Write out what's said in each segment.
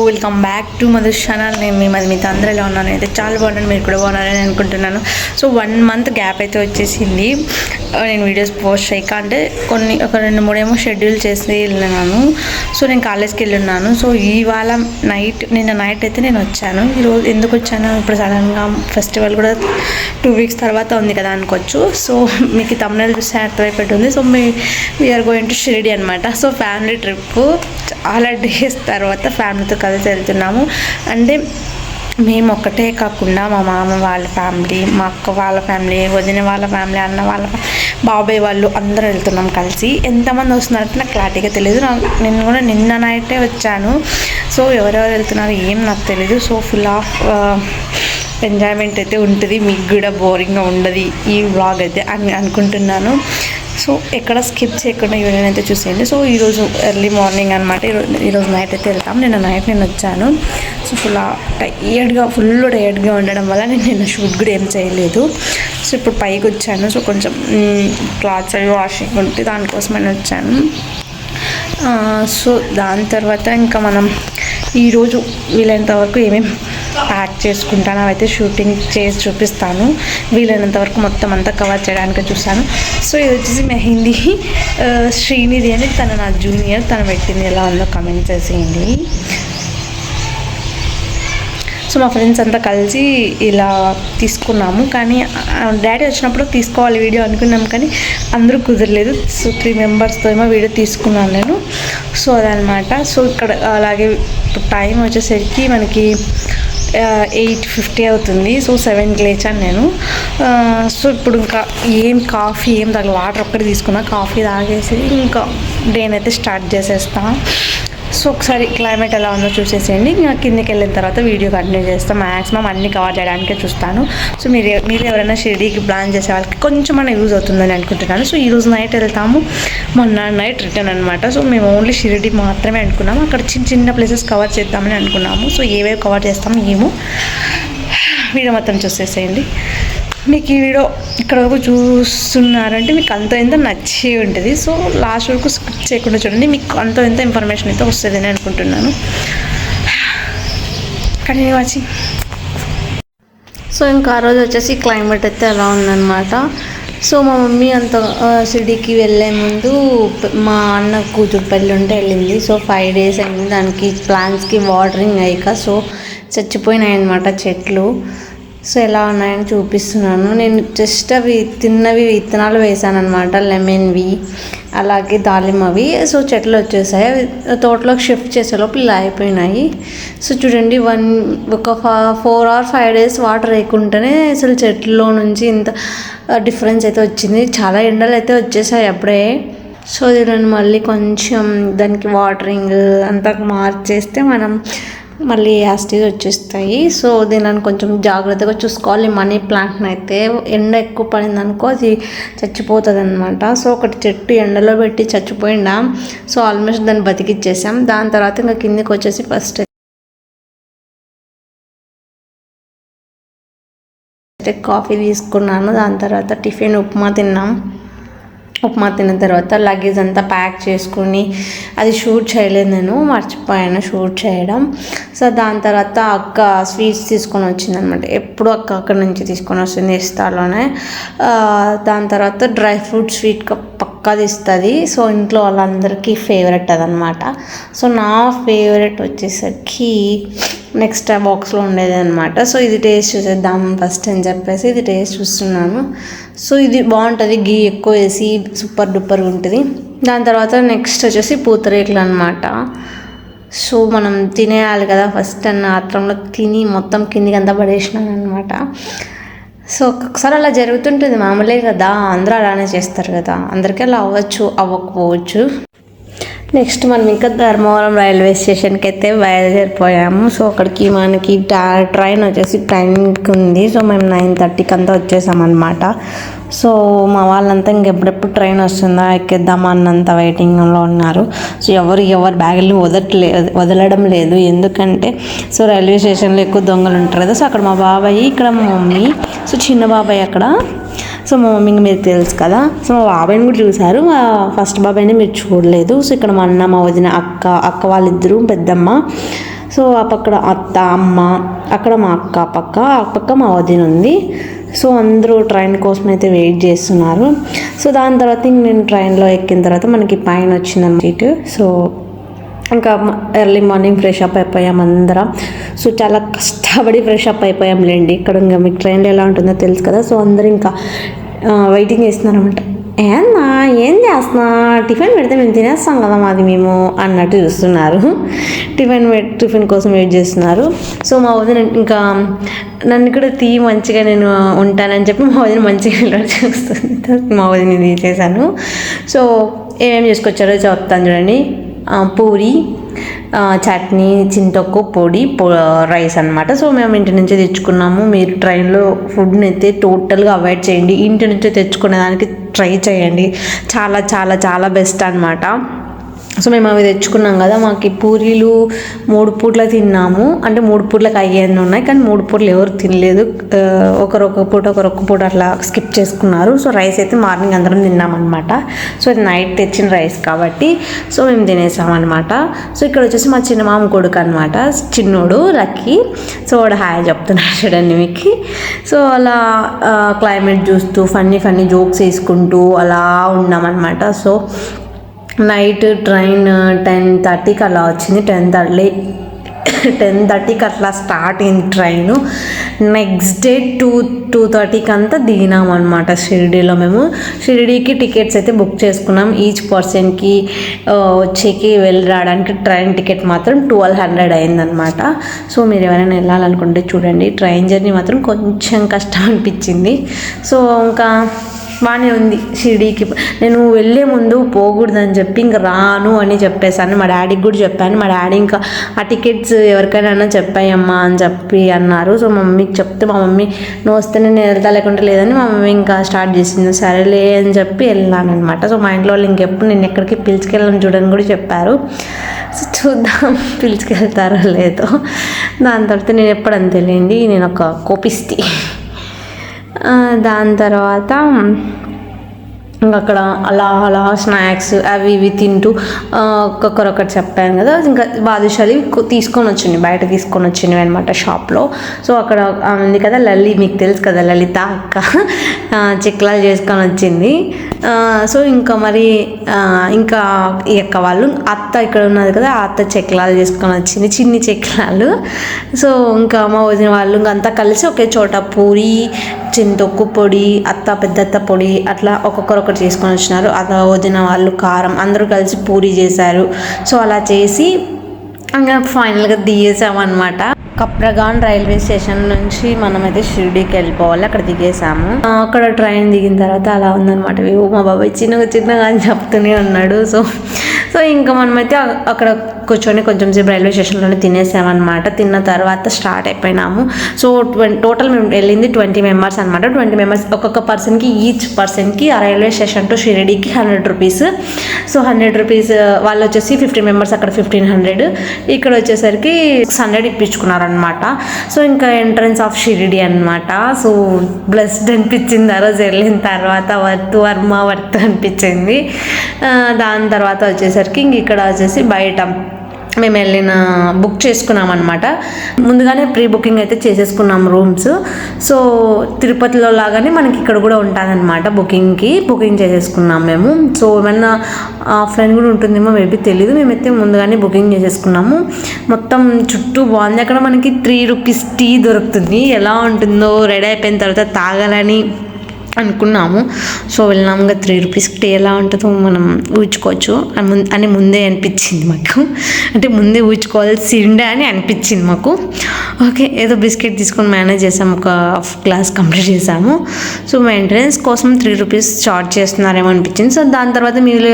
Welcome back to Madhush channel. నేను మీ మీతో అందరూ ఎలా ఉన్నాను అయితే చాలా బాగున్నాను, మీరు కూడా బాగున్నారని అనుకుంటున్నాను. సో 1 month గ్యాప్ అయితే వచ్చేసింది నేను వీడియోస్ పోస్ట్ చేయక. అంటే ఒక 2-3 ఏమో షెడ్యూల్ చేసి వెళ్ళినాను. సో నేను కాలేజ్కి వెళ్ళున్నాను. సో ఇవాళ నిన్న నైట్ అయితే నేను వచ్చాను. ఈరోజు ఎందుకు వచ్చాను, ఇప్పుడు సడన్గా ఫెస్టివల్ కూడా 2 weeks తర్వాత ఉంది కదా అనుకోవచ్చు. సో మీకు తమ్ముళ్ళు చూస్తే అర్థమైపోతుంది. So we're going to Shirdi అనమాట. సో ఫ్యామిలీ ట్రిప్, చాలా డేస్ తర్వాత ఫ్యామిలీతో కలిసి వెళ్తున్నాము. అంటే మేము ఒక్కటే కాకుండా మా మామ వాళ్ళ ఫ్యామిలీ, మా అక్క వాళ్ళ ఫ్యామిలీ, వదిన వాళ్ళ ఫ్యామిలీ, అన్న వాళ్ళ బాబాయ్ వాళ్ళు అందరూ వెళ్తున్నాం కలిసి. ఎంతమంది వస్తున్నారంటే నాకు క్లారిటీగా తెలియదు. నేను కూడా నిన్న నైటే వచ్చాను. సో ఎవరెవరు వెళ్తున్నారు ఏం నాకు తెలీదు. సో ఫుల్ ఆఫ్ ఎంజాయ్మెంట్ అయితే ఉంటుంది. మీకు కూడా బోరింగ్గా ఉండదు ఈ వ్లాగ్ అయితే అని అనుకుంటున్నాను. సో ఎక్కడ స్కిప్ చేయకుండా వీడియోని అయితే చూసేయండి. సో ఈరోజు ఎర్లీ మార్నింగ్ అనమాట. ఈరోజు నైట్ అయితే వెళ్తాం. నిన్న నైట్ నేను వచ్చాను. సో ఫుల్ టైర్డ్గా ఉండడం వల్ల నేను నిన్న షూట్ కూడా ఏం చేయలేదు. సో ఇప్పుడు పైకి వచ్చాను. సో కొంచెం క్లాత్స్ అవి వాషింగ్ ఉంటే దానికోసమని వచ్చాను. సో దాని తర్వాత ఇంకా మనం ఈరోజు వీలైనంత వరకు ఏమేమి ప్యాక్ చేసుకుంటాను అవైతే షూటింగ్ చేసి చూపిస్తాను. వీలైనంత వరకు మొత్తం అంతా కవర్ చేయడానికి చూస్తాను. సో ఇది వచ్చేసి మెహందీ శ్రీనిధి అని, తను నా జూనియర్, తను పెట్టింది. ఎలా ఉందో కమెంట్ చేసేయండి. సో మా ఫ్రెండ్స్ అంతా కలిసి ఇలా తీసుకున్నాము. కానీ డాడీ వచ్చినప్పుడు తీసుకోవాలి వీడియో అనుకున్నాం, కానీ అందరూ కుదరలేదు. సో 3 మెంబర్స్తో ఏమో వీడియో తీసుకున్నాను నేను. సో అదనమాట. సో ఇక్కడ అలాగే టైం వచ్చేసరికి మనకి 8:50 అవుతుంది. సో 7కి లేచాను నేను. సో ఇప్పుడు ఇంకా కాఫీ ఏం తాగ, వాటర్ ఒక్కటి తీసుకున్నా, కాఫీ తాగేసి ఇంకా డేనైతే స్టార్ట్ చేసేస్తాను. సో ఒకసారి క్లైమేట్ ఎలా ఉందో చూసేసేయండి. ఇంకా కిందకి వెళ్ళిన తర్వాత వీడియో కంటిన్యూ చేస్తాను. మ్యాక్సిమం అన్ని కవర్ చేయడానికే చూస్తాను. సో మీరు ఎవరైనా షిరిడీకి ప్లాన్ చేసే వాళ్ళకి కొంచెం మన యూజ్ అవుతుందని అనుకుంటున్నాను. సో ఈరోజు నైట్ వెళ్తాము, మొన్న నైట్ రిటర్న్ అనమాట. సో మేము ఓన్లీ షిరిడీ మాత్రమే అనుకున్నాము. అక్కడ చిన్న ప్లేసెస్ కవర్ చేద్దామని అనుకున్నాము. సో ఏవేవి కవర్ చేస్తాము ఏమో వీడియో మొత్తం చూసేసేయండి. మీకు ఈ వీడియో ఇక్కడ వరకు చూస్తున్నారంటే మీకు అంత ఎంత నచ్చి ఉంటుంది. సో లాస్ట్ వరకు స్కిప్ చేయకుండా చూడండి, మీకు అంత ఎంత ఇన్ఫర్మేషన్ అయితే వస్తుందని అనుకుంటున్నాను. Continue watching. సో ఇంకా ఆ రోజు వచ్చేసి క్లైమేట్ అయితే అలా ఉందన్నమాట. సో మా మమ్మీ అంత షిరిడీకి వెళ్ళే ముందు మా అన్న కూతురు పెళ్ళి ఉంటే వెళ్ళింది. సో 5 days అయింది. దానికి ప్లాంట్స్కి వాటరింగ్ అయ్యాక సో చచ్చిపోయినాయి అన్నమాట చెట్లు. సో ఎలా ఉన్నాయని చూపిస్తున్నాను. నేను జస్ట్ అవి తిన్నవి విత్తనాలు వేసాను అనమాట, లెమన్వి అలాగే దాలిమవి. సో చెట్లు వచ్చేసాయి. తోటలోకి షిఫ్ట్ చేసే లోపల ఇలా అయిపోయినాయి. సో చూడండి, ఒక 4 or 5 days వాటర్ వేయకుండానే అసలు చెట్లలో నుంచి ఇంత డిఫరెన్స్ అయితే వచ్చింది. చాలా ఎండలు అయితే వచ్చేసాయి అప్పుడే. సో దీనిని మళ్ళీ కొంచెం దానికి వాటరింగ్ అంతా మార్చేస్తే మనం మళ్ళీ యాస్టీస్ వచ్చేస్తాయి. సో దీనిని కొంచెం జాగ్రత్తగా చూసుకోవాలి. మనీ ప్లాంట్ని అయితే ఎండ ఎక్కువ పడింది అనుకో అది చచ్చిపోతుంది అనమాట. సో ఒకటి చెట్టు ఎండలో పెట్టి చచ్చిపోయిందా. సో ఆల్మోస్ట్ దాన్ని బతికిచ్చేసాం. దాని తర్వాత ఇంకా కిందికి వచ్చేసి ఫస్ట్ అయితే కాఫీ తీసుకున్నాను. దాని తర్వాత టిఫిన్ ఉప్మా తిన్నాం. ఉప్మా తిన్న తర్వాత లగేజ్ అంతా ప్యాక్ చేసుకుని, అది షూట్ చేయలేదు, నేను మర్చిపోయాను షూట్ చేయడం. సో దాని తర్వాత అక్క స్వీట్స్ తీసుకొని వచ్చిందనమాట. ఎప్పుడు అక్క అక్కడి నుంచి తీసుకొని వస్తుంది ఇస్తాలోనే. దాని తర్వాత డ్రై ఫ్రూట్ స్వీట్ పక్కాది ఇస్తుంది. సో ఇంట్లో వాళ్ళందరికీ ఫేవరెట్ అదనమాట. సో నా ఫేవరెట్ వచ్చేసరికి నెక్స్ట్ బాక్స్లో ఉండేది అనమాట. సో ఇది టేస్ట్ చూసేద్దాం ఫస్ట్ అని చెప్పేసి ఇది టేస్ట్ చూస్తున్నాను. సో ఇది బాగుంటుంది, గీ ఎక్కువ వేసి సూపర్ డూపర్ ఉంటుంది. దాని తర్వాత నెక్స్ట్ వచ్చేసి పూతరేకులు అనమాట. సో మనం తినేయాలి కదా ఫస్ట్ అన్న ఆత్రంలో తిని మొత్తం కిందికి అంతా పడేసినాను అనమాట. సో ఒక్కొక్కసారి అలా జరుగుతుంటుంది, మామూలే కదా, అందరూ అలానే చేస్తారు కదా, అందరికీ అలా అవ్వకపోవచ్చు. నెక్స్ట్ మనం ఇంకా ధర్మవరం రైల్వే స్టేషన్కి అయితే బయలుదేరిపోయాము. సో అక్కడికి మనకి ట్రైన్ వచ్చేసి టైంకి ఉంది. సో మేము 9:30కి అంతా వచ్చేసామన్నమాట. సో మా వాళ్ళంతా ఇంకెప్పుడెప్పుడు ట్రైన్ వస్తుందా ఎక్కేద్దామా అన్నంత వెయిటింగ్లో ఉన్నారు. సో ఎవరు బ్యాగులు వదలడం లేదు. ఎందుకంటే సో రైల్వే స్టేషన్లో ఎక్కువ దొంగలు ఉంటారు కదా. సో అక్కడ మా బాబాయ్, ఇక్కడ మా మమ్మీ. సో చిన్న బాబాయ్ అక్కడ. సో మా మమ్మీకి మీరు తెలుసు కదా. సో మా బాబాయ్ని కూడా చూశారు, మా ఫస్ట్ బాబాయ్ని మీరు చూడలేదు. సో ఇక్కడ మా అన్న, మా వదిన, అక్క వాళ్ళిద్దరూ, పెద్దమ్మ, సో ఆ పక్కడ అత్త అమ్మ, అక్కడ మా అక్క ఆ పక్క మా వదిన ఉంది. సో అందరూ ట్రైన్ కోసం అయితే వెయిట్ చేస్తున్నారు. సో దాని తర్వాత నేను ట్రైన్లో ఎక్కిన తర్వాత మనకి పైన వచ్చిందన్నమాట సీట్. సో ఇంకా ఎర్లీ మార్నింగ్ ఫ్రెష్ అప్ అయిపోయాం అందరం. సో చాలా కష్టపడి ఫ్రెష్ అప్ అయిపోయాంలేండి. ఇక్కడ ఇంకా మీకు ట్రైన్లో ఎలా ఉంటుందో తెలుసు కదా. సో అందరూ ఇంకా వెయిటింగ్ చేస్తున్నారన్నమాట. ఏం చేస్తున్నా, టిఫిన్ పెడితే మేము తినేస్తాం కదా మాది మేము అన్నట్టు చూస్తున్నారు. టిఫిన్ కోసం వెయిట్ చేస్తున్నారు. సో మా వదిన ఇంకా నన్ను కూడా మంచిగా నేను ఉంటానని చెప్పి మా వదిన మంచిగా చూస్తుంది. మా వదిన తీసేసాను. సో ఏమేమి చేసుకొచ్చారో చెప్తాను చూడండి. పూరి, చట్నీ, చింతొక్కు పొడి, రైస్ అనమాట. సో మేము ఇంటి నుంచే తెచ్చుకున్నాము. మీరు ట్రైన్లో ఫుడ్ని అయితే టోటల్గా అవాయిడ్ చేయండి. ఇంటి నుంచే తెచ్చుకునే దానికి ట్రై చేయండి. చాలా చాలా చాలా బెస్ట్ అనమాట. సో మేము అవి తెచ్చుకున్నాం కదా. మాకు పూరీలు 3 పూట్ల తిన్నాము. అంటే 3 పూట్లకు అయ్యేది ఉన్నాయి, కానీ 3 పూటలు ఎవరు తినలేదు. ఒకరొక పూట అట్లా స్కిప్ చేసుకున్నారు. సో రైస్ అయితే మార్నింగ్ అందరం తిన్నామన్నమాట. సో అది నైట్ తెచ్చిన రైస్ కాబట్టి సో మేము తినేసామన్నమాట. సో ఇక్కడ వచ్చేసి మా చిన్న మామ కొడుకు అనమాట, చిన్నోడు లక్కీ. సో వాడు హాయ్ చెప్తున్నాడు చూడండి మీకు. సో అలా క్లైమేట్ చూస్తూ ఫన్నీ జోక్స్ వేసుకుంటూ అలా ఉన్నామన్నమాట. సో నైట్ ట్రైన్ 10:30కి అలా వచ్చింది. 10:30కి అట్లా స్టార్ట్ అయింది ట్రైను. నెక్స్ట్ డే 2:30కి అంతా దిగినాం అనమాట షిరిడీలో. మేము షిరిడీకి టికెట్స్ అయితే బుక్ చేసుకున్నాం. ఈచ్ పర్సన్కి వచ్చేకి వెళ్ళి రావడానికి ట్రైన్ టికెట్ మాత్రం 1200 అయిందనమాట. సో మీరు ఎవరైనా వెళ్ళాలనుకుంటే చూడండి. ట్రైన్ జర్నీ మాత్రం కొంచెం కష్టం అనిపించింది. సో ఇంకా బాగానే ఉంది షిరిడీకి. నేను వెళ్ళే ముందు పోకూడదని చెప్పి ఇంక రాను అని చెప్పేసాను. మా డాడీకి కూడా చెప్పాను. మా డాడీ ఇంకా ఆ టికెట్స్ ఎవరికైనా చెప్పాయమ్మా అని చెప్పి అన్నారు. సో మా మమ్మీకి చెప్తే మా మమ్మీ నువ్వు వస్తే నేను వెళ్తా లేకుంటే లేదని మా మమ్మీ ఇంకా స్టార్ట్ చేసింది. సరేలే అని చెప్పి వెళ్ళాను అనమాట. సో మా ఇంట్లో వాళ్ళు ఇంకెప్పుడు నేను ఎక్కడికి పిలుచుకెళ్ళని చూడని కూడా చెప్పారు. సో చూద్దాం పిలుచుకెళ్తారో లేదో. దాని తర్వాత నేను ఎప్పుడని తెలియండి, నేను ఒక కోపిస్తి. దాని తర్వాత అక్కడ అలా స్నాక్స్ అవి ఇవి తింటూ ఒక్కొక్కరొకటి చెప్పాను కదా. ఇంకా బాదుషాలు బయట తీసుకొని వచ్చినవి అనమాట షాప్లో. సో అక్కడ ఉంది కదా లలి, మీకు తెలుసు కదా లలిత అక్క, చెక్లాలు చేసుకొని వచ్చింది. సో ఇంకా మరి ఇంకా ఈ అక్క వాళ్ళు అత్త ఇక్కడ ఉన్నది కదా, ఆ అత్త చెక్లాలు చేసుకొని వచ్చింది, చిన్ని చెక్లాలు. సో ఇంకా మా వదిన వాళ్ళు ఇంకంతా కలిసి ఒకే చోట పూరి, చింతొక్కు పొడి, పెద్దత్త పొడి అట్లా ఒక్కొక్కరు ఒకటి చేసుకొని వచ్చినారు. అలా వదిన వాళ్ళు కారం అందరూ కలిసి పూరి చేశారు. సో అలా చేసి ఇంకా ఫైనల్గా దిగేసామన్నమాట. కప్రగాన్ రైల్వే స్టేషన్ నుంచి మనమైతే షిరిడీకి వెళ్ళిపోవాలి. అక్కడ దిగేసాము. అక్కడ ట్రైన్ దిగిన తర్వాత అలా ఉందన్నమాట. మా బాబాయ్ చిన్నగా అని చెప్తూనే ఉన్నాడు. సో ఇంకా మనమైతే అక్కడ కూర్చొని కొంచెం సేపు రైల్వే స్టేషన్లోనే తినేసామన్నమాట. తిన్న తర్వాత స్టార్ట్ అయిపోయినాము. సో టోటల్ మేము వెళ్ళింది 20 మెంబర్స్ అనమాట. 20 మెంబర్స్ ఒక్కొక్క పర్సన్కి ఈచ్ పర్సన్కి ఆ రైల్వే స్టేషన్ టు షిరిడీకి 100 రూపీస్. సో 100 రూపీస్ వాళ్ళు వచ్చేసి 15 మెంబర్స్ అక్కడ 1500, ఇక్కడ వచ్చేసరికి 600 ఇప్పించుకున్నారనమాట. సో ఇంకా ఎంట్రన్స్ ఆఫ్ షిరిడీ అనమాట. సో బ్లెస్డ్ అనిపించింది ఆ రోజు వెళ్ళిన తర్వాత. వర్త్ అనిపించింది. దాని తర్వాత వచ్చేసరికి ఇంక ఇక్కడ వచ్చేసి బయట మేము బుక్ చేసుకున్నాం అనమాట. ముందుగానే ప్రీ బుకింగ్ అయితే చేసేసుకున్నాం రూమ్స్. సో తిరుపతిలో లాగానే మనకి ఇక్కడ కూడా ఉంటుందన్నమాట. బుకింగ్ చేసేసుకున్నాం మేము. సో ఏమన్నా ఆఫ్లైన్ కూడా ఉంటుందేమో మేబీ తెలీదు. మేమైతే ముందుగానే బుకింగ్ చేసేసుకున్నాము. మొత్తం చుట్టూ బాగుంది. అక్కడ మనకి 3 రూపీస్ టీ దొరుకుతుంది. ఎలా ఉంటుందో రెడీ అయిపోయిన తర్వాత తాగాలని అనుకున్నాము. సో వెళ్ళినాము. 3 రూపీస్కి టీ ఎలా ఉంటుందో మనం ఊహించుకోవచ్చు అని ముందే అనిపించింది మాకు. అంటే ముందే ఊహించుకోవాల్సిండే అని అనిపించింది మాకు. ఓకే, ఏదో బిస్కెట్ తీసుకొని మేనేజ్ చేసాము. ఒక గ్లాస్ కంప్లీట్ చేసాము. సో మెయింటెనెన్స్ కోసం 3 రూపీస్ చార్జ్ చేస్తున్నారేమో అనిపించింది. సో దాని తర్వాత మీరు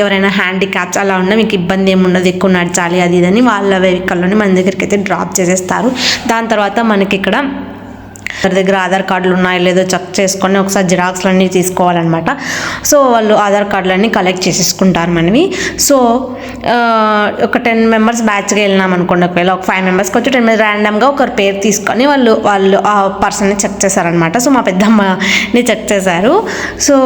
ఎవరైనా హ్యాండిక్యాప్స్ అలా ఉన్నా మీకు ఇబ్బంది ఏముండదు, ఎక్కువ నడచాలి అది ఇదని వాళ్ళ వెహికల్లోనే మన దగ్గరికి అయితే డ్రాప్ చేసేస్తారు. దాని తర్వాత మనకి ఇక్కడ దగ్గర ఆధార్ కార్డులు ఉన్నాయో లేదో చెక్ చేసుకొని ఒకసారి జిరాక్స్లు అన్నీ తీసుకోవాలన్నమాట. సో వాళ్ళు ఆధార్ కార్డులన్నీ కలెక్ట్ చేసేసుకుంటారు మనవి. సో ఒక 10 మెంబర్స్ బ్యాచ్గా వెళ్ళినాం అనుకోండి. ఒకవేళ ఒక 5 మెంబర్స్కి వచ్చి 10 మెంబర్స్ ర్యాండమ్గా ఒకరు పేరు తీసుకొని వాళ్ళు ఆ పర్సన్ని చెక్ చేశారనమాట. సో మా పెద్దమ్మని చెక్ చేశారు. సో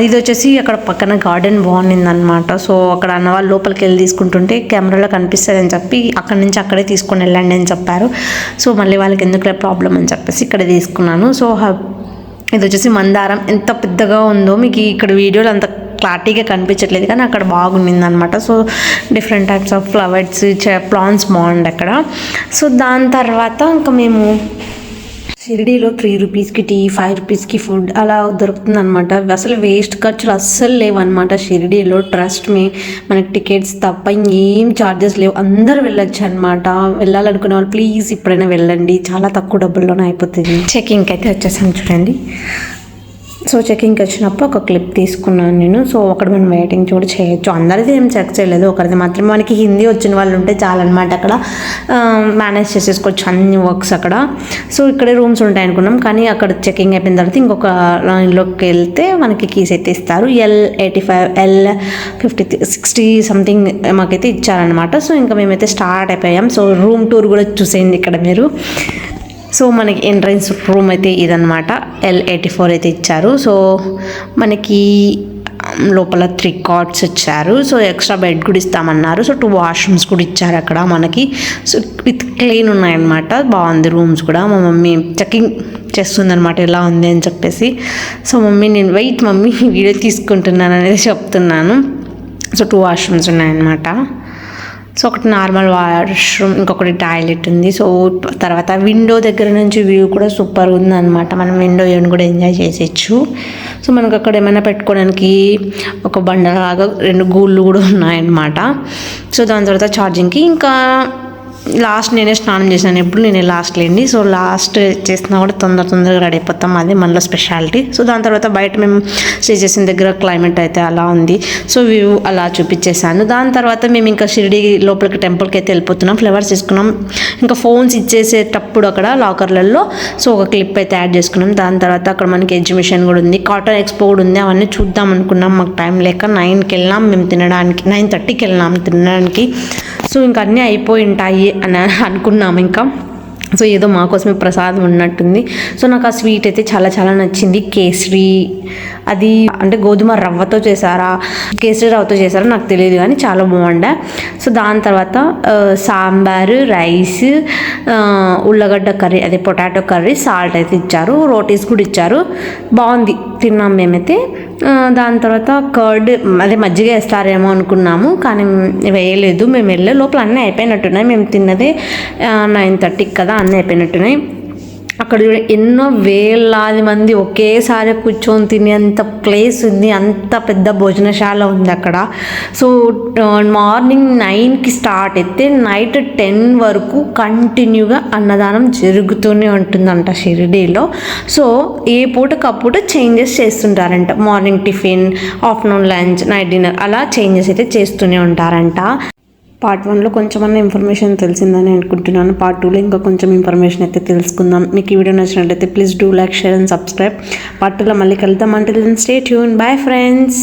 ఇది వచ్చేసి అక్కడ పక్కన గార్డెన్ బాగుండింది అనమాట. సో అక్కడ అన్న వాళ్ళు లోపలికి వెళ్ళి తీసుకుంటుంటే కెమెరాలో కనిపిస్తుంది అని చెప్పి అక్కడి నుంచి అక్కడే తీసుకొని వెళ్ళండి అని చెప్పారు. సో మళ్ళీ వాళ్ళకి ఎందుకులే ప్రాబ్లం అని చెప్పేసి ఇక్కడ తీసుకున్నాను. సో ఇది వచ్చేసి మందారం. ఎంత పెద్దగా ఉందో మీకు ఇక్కడ వీడియోలో అంత క్లారిటీగా కనిపించట్లేదు కానీ అక్కడ బాగుండింది అనమాట. So different types of flowers plants బాగుంది అక్కడ. సో దాని తర్వాత ఇంకా మేము షిరిడీలో 3 రూపీస్కి టీ, 5 రూపీస్కి ఫుడ్ అలా దొరుకుతుంది అనమాట. అసలు వేస్ట్ ఖర్చులు అస్సలు లేవన్నమాట షిరిడీలో. ట్రస్ట్ మీ, మనకి టికెట్స్ తప్ప ఇంకేం ఛార్జెస్ లేవు. అందరూ వెళ్ళొచ్చు అనమాట. వెళ్ళాలనుకునే వాళ్ళు ప్లీజ్ ఇప్పుడైనా వెళ్ళండి, చాలా తక్కువ డబ్బుల్లోనే అయిపోతుంది. చెకింగ్కి అయితే వచ్చేసాను చూడండి. సో చెకింగ్కి వచ్చినప్పుడు ఒక క్లిప్ తీసుకున్నాను నేను. సో అక్కడ మనం వెయిటింగ్ కూడా చేయొచ్చు. అందరిది ఏం చెక్ చేయలేదు, ఒకరిది మాత్రమే. మనకి హిందీ వచ్చిన వాళ్ళు ఉంటే చాలన్నమాట. అక్కడ మేనేజ్ చేసేసుకోవచ్చు అన్ని వర్క్స్ అక్కడ. సో ఇక్కడే రూమ్స్ ఉంటాయి అనుకున్నాం కానీ అక్కడ చెకింగ్ అయిపోయిన తర్వాత ఇంకొక లైన్లోకి వెళ్తే మనకి కీస్ అయితే ఇస్తారు. L85, L50, 60 సంథింగ్ మాకైతే ఇచ్చారనమాట. సో ఇంకా మేమైతే స్టార్ట్ అయిపోయాం. సో రూమ్ టూర్ కూడా చూసేయండి ఇక్కడ మీరు. సో మనకి ఎంట్రన్స్ రూమ్ అయితే ఇదనమాట. L84 అయితే ఇచ్చారు. సో మనకి లోపల 3 కార్ట్స్ ఇచ్చారు. సో ఎక్స్ట్రా బెడ్ కూడా ఇస్తామన్నారు. సో 2 వాష్రూమ్స్ కూడా ఇచ్చారు అక్కడ మనకి. సో విత్ క్లీన్ ఉన్నాయన్నమాట. బాగుంది రూమ్స్ కూడా. మా మమ్మీ చెకింగ్ చేస్తుందన్నమాట ఎలా ఉంది అని చెప్పేసి. సో మమ్మీ నేను వెయిట్ మమ్మీ వీడియో తీసుకుంటున్నాను అనేది చెప్తున్నాను. సో 2 వాష్రూమ్స్ ఉన్నాయన్నమాట. సో ఒకటి నార్మల్ వాష్రూమ్, ఇంకొకటి టాయిలెట్ ఉంది. సో తర్వాత విండో దగ్గర నుంచి వ్యూ కూడా సూపర్ ఉందన్నమాట. మనం విండో వ్యూని కూడా ఎంజాయ్ చేసేయచ్చు. సో మనకు అక్కడ ఏమైనా పెట్టుకోవడానికి ఒక బండలాగా 2 గూళ్ళు కూడా ఉన్నాయన్నమాట. సో దాని తర్వాత ఛార్జింగ్కి ఇంకా లాస్ట్ నేనే స్నానం చేశాను. ఎప్పుడు నేనే లాస్ట్ లేండి. సో లాస్ట్ చేసినా కూడా తొందరగా రెడీ అయిపోతాం, అది మనలో స్పెషాలిటీ. సో దాని తర్వాత బయట మేము స్టే చేసిన దగ్గర క్లైమేట్ అయితే అలా ఉంది. సో వ్యూ అలా చూపించేశాను. దాని తర్వాత మేము ఇంకా షిరిడి లోపలికి టెంపుల్కి అయితే వెళ్ళిపోతున్నాం. ఫ్లవర్స్ తీసుకున్నాం. ఇంకా ఫోన్స్ ఇచ్చేసేటప్పుడు అక్కడ లాకర్లలో సో ఒక క్లిప్ అయితే యాడ్ చేసుకున్నాం. దాని తర్వాత అక్కడ మనకి ఎగ్జిబిషన్ కూడా ఉంది, కాటన్ ఎక్స్పో కూడా ఉంది. అవన్నీ చూద్దాం అనుకున్నాం, మాకు టైం లేక 9కి వెళ్ళాం మేము తినడానికి, 9:30కి వెళ్ళాం తినడానికి. సో ఇంకా అన్నీ అయిపోయి ఉంటాయి అని అనుకున్నాము ఇంకా. సో ఏదో మాకోసమే ప్రసాదం ఉన్నట్టుంది. సో నాకు ఆ స్వీట్ అయితే చాలా నచ్చింది. కేసరి, అది అంటే గోధుమ రవ్వతో చేశారా కేసరి రవ్వతో చేశారా నాకు తెలియదు కానీ చాలా బాగుండే. సో దాని తర్వాత సాంబారు, రైస్, ఉల్లగడ్డ కర్రీ, అదే పొటాటో కర్రీ, సాల్ట్ అయితే ఇచ్చారు. రోటీస్ కూడా ఇచ్చారు. బాగుంది, తిన్నాం మేమైతే. దాని తర్వాత కర్డ్, అదే మజ్జిగ వేస్తారేమో అనుకున్నాము కానీ వేయలేదు. మేము వెళ్ళే లోపల అన్నీ అయిపోయినట్టున్నాయి. మేము తిన్నదే 9:30కి కదా, అన్నీ అయిపోయినట్టున్నాయి. అక్కడ ఎన్నో వేలాది మంది ఒకేసారి కూర్చొని తినేంత ప్లేస్ ఉంది, అంత పెద్ద భోజనశాల ఉంది అక్కడ. సో మార్నింగ్ 9కి స్టార్ట్ అయితే నైట్ 10 వరకు కంటిన్యూగా అన్నదానం జరుగుతూనే ఉంటుందంట షిరిడీలో. సో ఏ పూటకప్పుడు చేంజెస్ చేస్తుంటారంట. Morning tiffin, afternoon lunch, night dinner అలా చేంజెస్ అయితే చేస్తూనే ఉంటారంట. పార్ట్ 1లో కొంచెమన్నా ఇన్ఫర్మేషన్ తెలిసిందని అనుకుంటున్నాను. పార్ట్ 2లో ఇంకా కొంచెం ఇన్ఫర్మేషన్ అయితే తెలుసుకుందాం. మీకు ఈ వీడియో నచ్చినట్లయితే please do like, share and subscribe. Part 2లో మళ్ళీ కలుద్దాం. Until then stay tune. Bye friends.